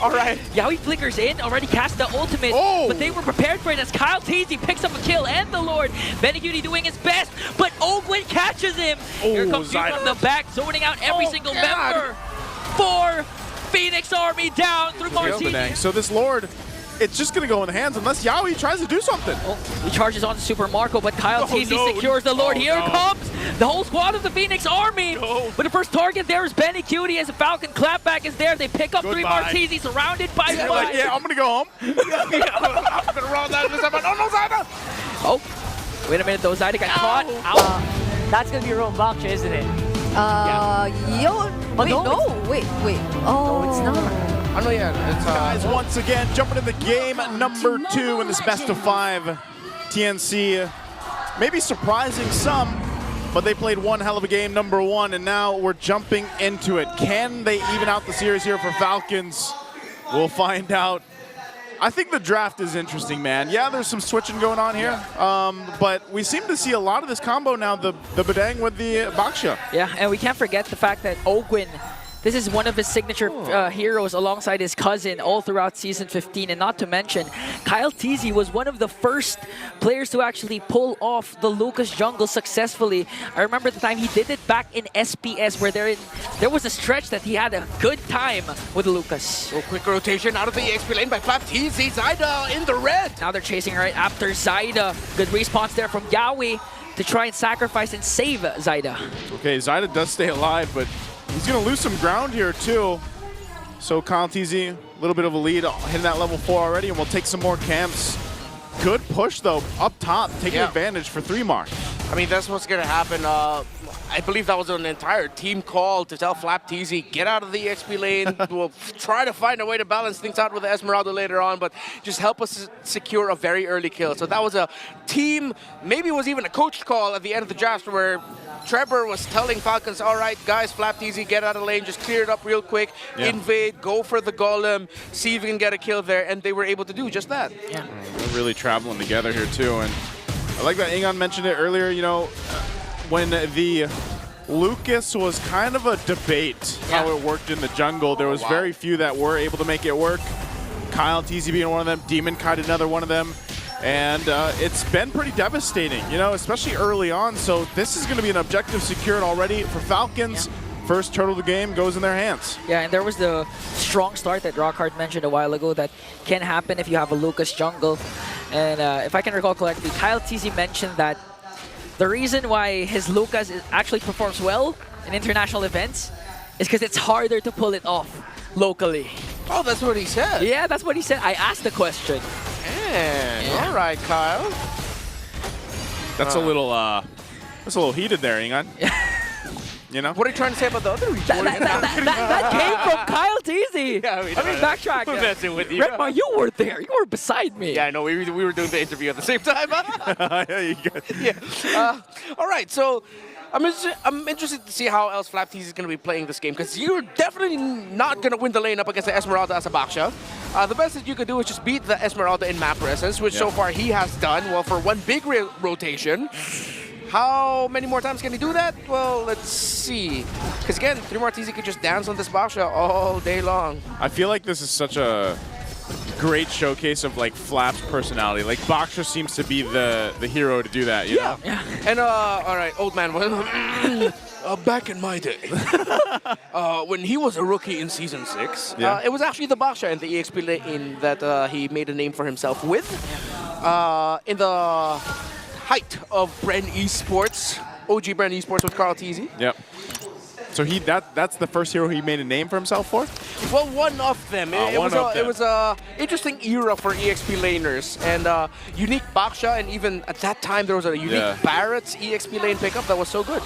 All right. Yaoi flickers in, already cast the ultimate, but they were prepared for it as Kyle TZ picks up a kill, and the Lord, Benecutie doing his best, but Ogwin catches him. Here comes you from the back, zoning out every single member for Phoenix Army down through Martini. So this Lord, it's just going to go in the hands unless Yaoi tries to do something. He charges on to Super Marco, but Kyle TZ secures the Lord. Here comes the whole squad of the Phoenix Army. But the first target there is Benecutie as a Falcon clapback is there. They pick up 3 Martini surrounded by 5. Like, yeah, I'm going to go home. I'm going to roll that. Oh, no, Zyda. Oh, wait a minute, though. Zyda got caught. That's going to be your own Baksha, isn't it? Wait. Oh, no, it's not. I know, yeah. It's, Guys, once again, jumping into game number 2 in this best of 5. TNC, maybe surprising some, but they played one hell of a game, number 1, and now we're jumping into it. Can they even out the series here for Falcons? We'll find out. I think the draft is interesting, man. Yeah, there's some switching going on here, but we seem to see a lot of this combo now, the Badang with the Baksha. Yeah, and we can't forget the fact that Ogwin, this is one of his signature heroes alongside his cousin all throughout Season 15. And not to mention, Kyle TZ was one of the first players to actually pull off the Lucas jungle successfully. I remember the time he did it back in SPS where there was a stretch that he had a good time with Lucas. So quick rotation out of the EXP lane by Flap TZ. Zyda in the red. Now they're chasing right after Zyda. Good response there from Yaoi to try and sacrifice and save Zyda. Okay, Zyda does stay alive, but he's going to lose some ground here, too. So Kyle TZ, a little bit of a lead, hitting that level 4 already, and we'll take some more camps. Good push, though, up top, taking advantage for 3 mark. I mean, that's what's going to happen. I believe that was an entire team call to tell Flap TZ, get out of the EXP lane. We'll try to find a way to balance things out with the Esmeralda later on, but just help us secure a very early kill. So that was a team, maybe it was even a coached call at the end of the draft where Trevor was telling Falcons, all right, guys, Flap TZ, get out of the lane, just clear it up real quick, invade, go for the golem, see if you can get a kill there, and they were able to do just that. Yeah. They're really traveling together here, too. And I like that Ingon mentioned it earlier, you know, when the Lucas was kind of a debate how it worked in the jungle. There was very few that were able to make it work. Kyle TZ being one of them, Demon Kite another one of them. And it's been pretty devastating, you know, especially early on. So this is going to be an objective secured already for Falcons. First turtle of the game goes in their hands. Yeah, and there was the strong start that Rockhard mentioned a while ago that can happen if you have a Lucas jungle. And if I can recall correctly, Kyle TZ mentioned that the reason why his Lucas actually performs well in international events is because it's harder to pull it off locally. Oh, that's what he said? Yeah, that's what he said. I asked the question. All right, Kyle. That's a little heated there, Ingon. You know? What are you trying to say about the other region? That came from Kyle TZ. Yeah, I mean, backtrack. We're messing with you. Redmar, you were there. You were beside me. Yeah, I know. We were doing the interview at the same time. Yeah. All right, so I'm interested to see how else Flap TZ is going to be playing this game, because you're definitely not going to win the lane up against the Esmeralda as a Baksha. The best that you could do is just beat the Esmeralda in map presence, which so far he has done. Well, for one big rotation. How many more times can he do that? Well, let's see. Because again, 3 more TZ could just dance on this Baksha all day long. I feel like this is such a great showcase of like Flap's personality. Like Baksha seems to be the hero to do that, you know? Yeah. And all right, old man, back in my day, when he was a rookie in Season 6, it was actually the Baksha and the EXP lane that he made a name for himself with. In the height of Bren eSports, OG Bren eSports with Carl TZ. Yep. So that's the first hero he made a name for himself for? Well, one of them. It was a interesting era for EXP laners, and unique Baksha, and even at that time there was a unique Barrett's EXP lane pickup that was so good.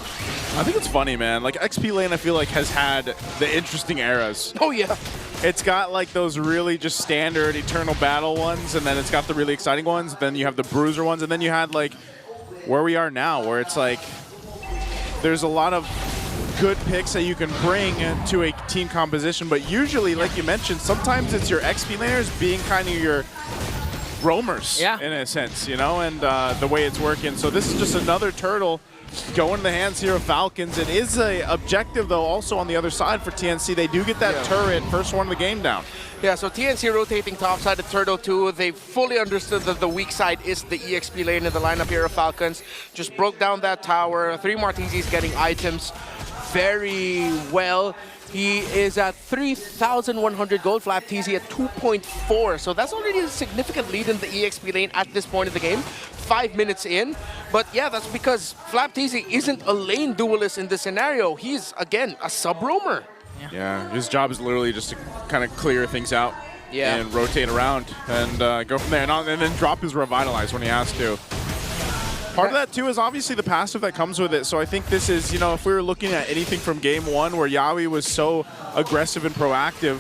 I think it's funny, man. Like XP lane, I feel like has had the interesting eras. Oh yeah. It's got like those really just standard Eternal Battle ones, and then it's got the really exciting ones. Then you have the Bruiser ones, and then you had like where we are now, where it's like there's a lot of good picks that you can bring to a team composition, but usually, like you mentioned, sometimes it's your XP laners being kind of your roamers in a sense, you know, and the way it's working. So this is just another turtle going in the hands here of Falcons. It is a objective, though, also on the other side for TNC. They do get that turret, first one of the game down. Yeah, so TNC rotating topside at Turtle 2. They fully understood that the weak side is the EXP lane in the lineup here of Falcons. Just broke down that tower. 3 Martinis getting items very well. He is at 3,100 gold, Flap TZ at 2.4. So that's already a significant lead in the EXP lane at this point of the game. 5 minutes in. But yeah, that's because Flap TZ isn't a lane duelist in this scenario. He's, again, a sub-roamer. Yeah, his job is literally just to kind of clear things out and rotate around and go from there. And then drop his Revitalize when he has to. Part of that, too, is obviously the passive that comes with it. So I think this is, you know, if we were looking at anything from game 1 where Yawi was so aggressive and proactive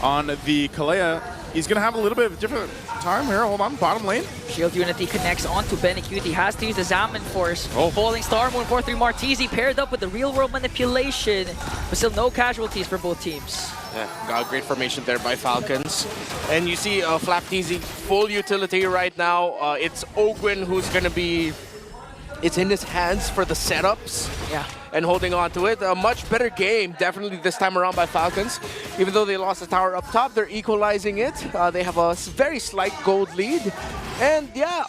on the Kalea, he's going to have a little bit of a different time here. Hold on, bottom lane. Shield Unity connects onto Benecute. He has to use the Zaman Force. Falling Star Moon 4-3 Martizi paired up with the real world manipulation. But still no casualties for both teams. Yeah, got a great formation there by Falcons. And you see Flap TZ full utility right now. It's Ogwin who's going to be... It's in his hands for the setups. Yeah. And holding on to it. A much better game, definitely this time around by Falcons. Even though they lost the tower up top, they're equalizing it. They have a very slight gold lead. And yeah,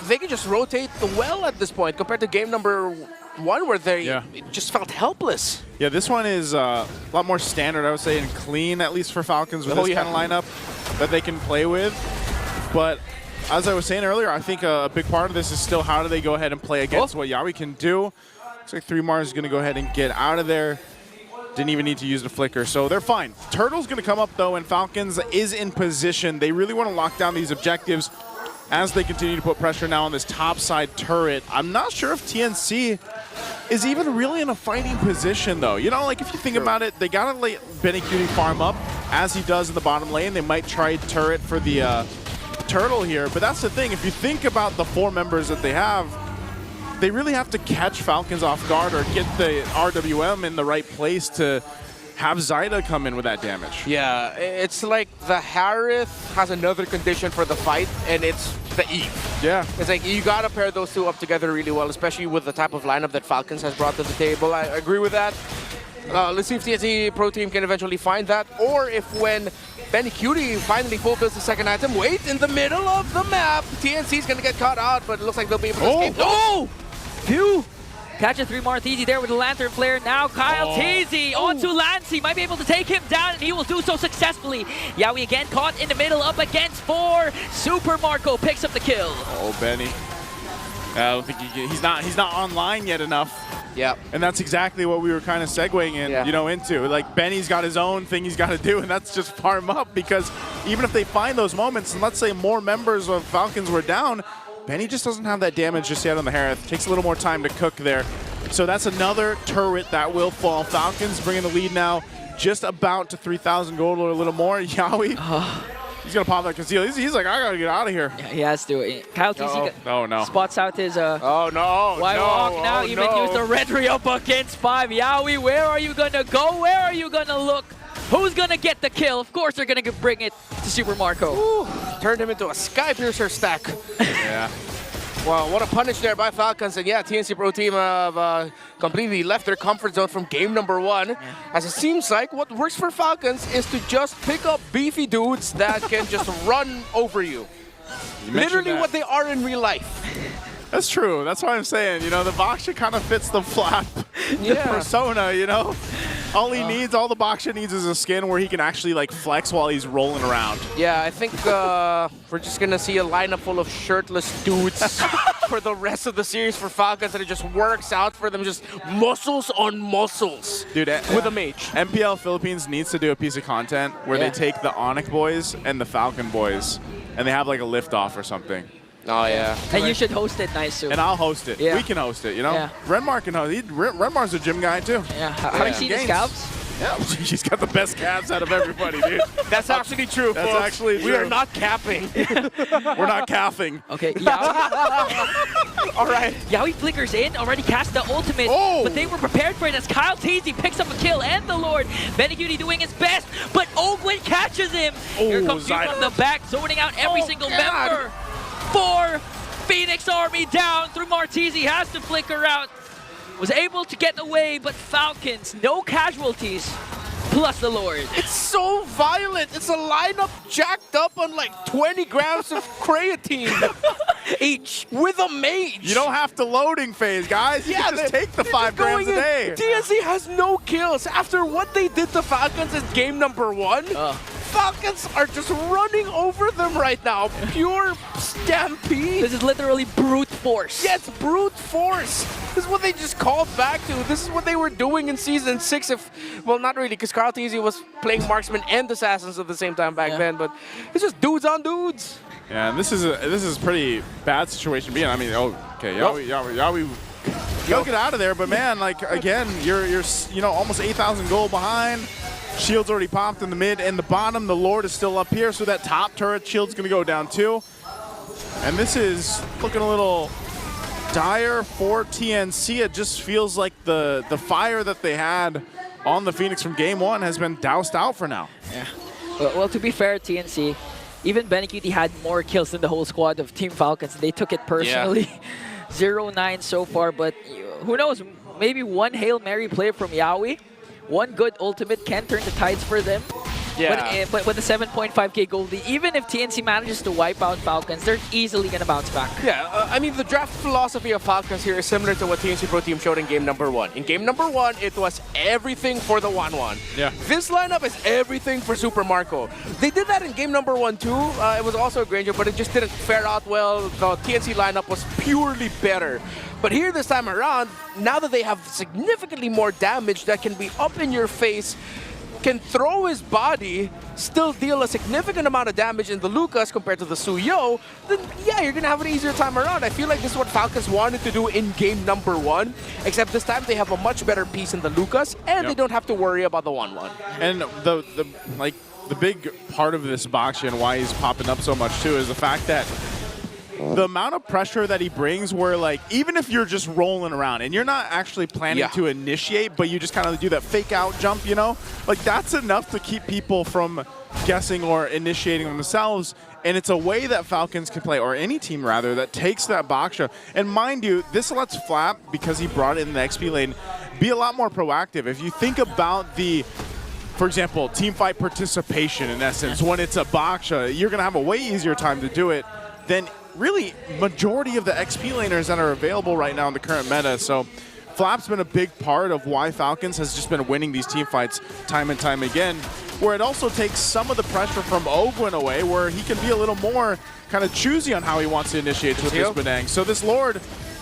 they can just rotate well at this point compared to game number 1 where they just felt helpless. Yeah, this one is a lot more standard, I would say, and clean, at least for Falcons, with this kind of lineup that they can play with. But as I was saying earlier, I think a big part of this is still how do they go ahead and play against what Yawi can do. Looks like 3 Mars is going to go ahead and get out of there. Didn't even need to use the flicker, so they're fine. Turtle's going to come up, though, and Falcons is in position. They really want to lock down these objectives as they continue to put pressure now on this topside turret. I'm not sure if TNC is even really in a fighting position, though. You know, like, if you think about it, they got to let Benecute farm up, as he does in the bottom lane. They might try turret for the Turtle here, but that's the thing. If you think about the 4 members that they have, they really have to catch Falcons off guard or get the RWM in the right place to have Zyda come in with that damage. Yeah, it's like the Harith has another condition for the fight, and it's the Eve. Yeah. It's like you gotta pair those two up together really well, especially with the type of lineup that Falcons has brought to the table. I agree with that. Let's see if TNC Pro Team can eventually find that, or if when Benecute finally fulfills the second item, wait in the middle of the map. TNC's gonna get caught out, but it looks like they'll be able to escape. Oh! Phew! Catch a 3 Martizi there with the Lantern Flare. Now Kyle Teasy onto Lancey. Might be able to take him down, and he will do so successfully. Yawi again caught in the middle, up against 4. Super Marco picks up the kill. Oh, Benny. I don't think he's not online yet enough. Yeah. And that's exactly what we were kind of segueing in, you know, into. Like, Benny's got his own thing he's got to do, and that's just farm up, because even if they find those moments, and let's say more members of Falcons were down, Benny just doesn't have that damage just yet on the Harith. Takes a little more time to cook there. So that's another turret that will fall. Falcons bringing the lead now just about to 3,000 gold or a little more. Yawi, he's going to pop that conceal. He's like, I got to get out of here. Yeah, he has to. Kyle TC spots out his Walk now. Even use the red re-up against 5. Yawi, where are you going to go? Where are you going to look? Who's going to get the kill? Of course, they're going to bring it to Super Marco. Ooh, turned him into a Sky Piercer stack. Yeah. Well, what a punish there by Falcons. And yeah, TNC Pro Team have completely left their comfort zone from game number 1. As it seems like what works for Falcons is to just pick up beefy dudes that can just run over you. Literally what they are in real life. That's true. That's what I'm saying. You know, the Baksha kind of fits the Flap persona, you know? All he needs, all the Baksha needs is a skin where he can actually, like, flex while he's rolling around. Yeah, I think we're just going to see a lineup full of shirtless dudes for the rest of the series for Falcons, and it just works out for them. Just muscles on muscles. Dude, with a mage. MPL Philippines needs to do a piece of content where they take the Onyx boys and the Falcon boys, and they have, like, a lift-off or something. Oh, yeah. And you should host it nice, too. And I'll host it. Yeah. We can host it, you know? Yeah. Renmar can host it. Renmar's a gym guy, too. Yeah. Have you seen his calves? Yeah, he's got the best calves out of everybody, dude. That's actually true, That's folks. actually true. We are not capping. We're not calving. Okay, Yawi. All right. Yawi flickers in, already cast the ultimate, but they were prepared for it as Kyle Teasy picks up a kill, and the Lord. Benecute doing his best, but Ogwin catches him. Here comes Duke from the back, zoning out every single member. 4 Phoenix Army down through Martizi, has to flicker out. Was able to get away, but Falcons, no casualties. plus the Lord. It's so violent. It's a lineup jacked up on like 20 grams of creatine Each. with a mage. You don't have to loading phase, guys. You can just take the 5 going grams a day. TNC has no kills. After what they did to Falcons in game number 1, Falcons are just running over them right now. Pure stampede. This is literally brute force. Yeah, it's brute force. This is what they just called back to. This is what they were doing in Season 6. Well, not really, because Carl Teasy was playing marksman and assassins at the same time back then, but it's just dudes on dudes. Yeah, and this is a pretty bad situation to be in. I mean, okay, Yawi, you'll get out of there, but man, like again, you're almost 8,000 gold behind. Shield's already popped in the mid and the bottom. The Lord is still up here, so that top turret shield's gonna go down too. And this is looking a little dire for TNC. It just feels like the fire that they had on the Phoenix from game 1 has been doused out for now. Yeah. Well, to be fair, TNC, even Benecutie had more kills than the whole squad of Team Falcons. They took it personally. 0-9 so far, but who knows? Maybe one Hail Mary play from Yawi. One good ultimate can turn the tides for them. Yeah. But with the 7.5k gold lead, even if TNC manages to wipe out Falcons, they're easily going to bounce back. Yeah, I mean, the draft philosophy of Falcons here is similar to what TNC Pro Team showed in game number 1. In game number 1, it was everything for the 1-1. Yeah. This lineup is everything for Super Marco. They did that in game number 1 too. It was also a Granger, but it just didn't fare out well. The TNC lineup was purely better. But here this time around, now that they have significantly more damage that can be up in your face, can throw his body, still deal a significant amount of damage in the Lucas compared to the Suyo, then yeah, you're gonna have an easier time around. I feel like this is what Falcons wanted to do in game number 1, except this time they have a much better piece in the Lucas, and they don't have to worry about the 1-1. And the big part of this box and why he's popping up so much too is the fact that the amount of pressure that he brings, where like even if you're just rolling around and you're not actually planning to initiate, but you just kind of do that fake out jump, you know, like that's enough to keep people from guessing or initiating themselves. And it's a way that Falcons can play, or any team rather, that takes that box. And mind you, this lets Flap, because he brought it in the XP lane, be a lot more proactive. If you think about the, for example, team fight participation in essence, when it's a Baksha, you're going to have a way easier time to do it than really majority of the XP laners that are available right now in the current meta. So Flap's been a big part of why Falcons has just been winning these team fights time and time again, where it also takes some of the pressure from Ogwin away, where he can be a little more kind of choosy on how he wants to initiate with this Benang. So this Lord,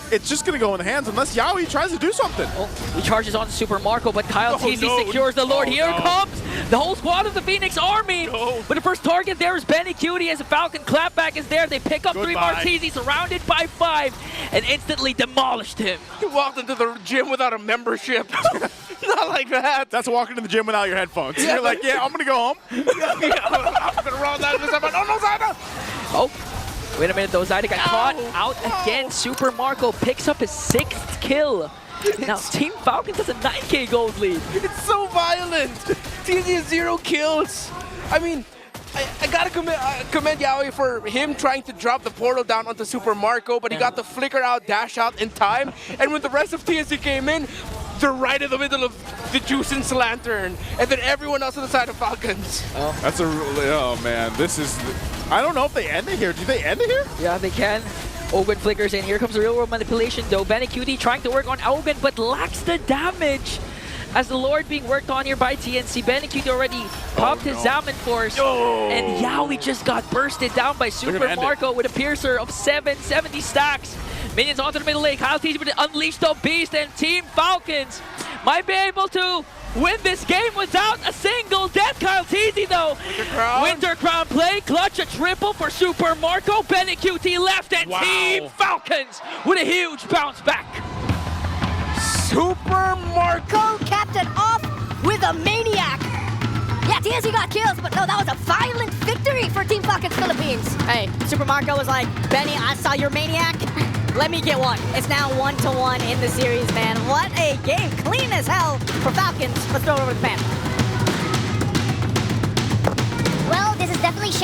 it's just going to go in the hands unless Yawi tries to do something. Oh, he charges on Super Marco, but Kyle Teasy secures the Lord. Here comes the whole squad of the Phoenix Army. But the first target there is Benecutie as a Falcon clapback is there. They pick up 3 more Teasy, surrounded by 5, and instantly demolished him. He walked into the gym without a membership. Not like that. That's walking to the gym without your headphones. You're like, yeah, I'm going to go home. I'm going to roll that. Oh. Wait a minute, though. Zyda got caught out again. Super Marco picks up his 6th kill. Now, Team Falcons has a 9k gold lead. It's so violent. TNC has 0 kills. I mean, I gotta commend Yaoi for him trying to drop the portal down onto Super Marco, but he got the flicker out, dash out in time. And when the rest of TNC came in, they're right in the middle of the Juicens Lantern, and then everyone else on the side of Falcons. Oh. That's oh man, this is, I don't know if they end it here. Do they end it here? Yeah, they can. Ogwin flickers in. Here comes the real world manipulation though. Benecutie trying to work on Ogwin, but lacks the damage. As the Lord being worked on here by TNC, Benecutie already popped his Zaman Force, and Yaoi just got bursted down by Super Marco with a Piercer of 770 stacks. Minions onto the middle lane. Kyle Teasy with unleashed the beast, and Team Falcons might be able to win this game without a single death. Kyle Teasy though. Winter Crown play, clutch a triple for Super Marco. Benecutie left, and Team Falcons with a huge bounce back. Super Marco capped it off with a maniac. Yeah, TNC got kills, but no, that was a violent victory for Team Falcons Philippines. Hey, Super Marco was like, Benny, I saw your maniac. Let me get one. It's now 1-1 in the series, man. What a game. Clean as hell for Falcons. Let's throw it over the fan. Well, this is definitely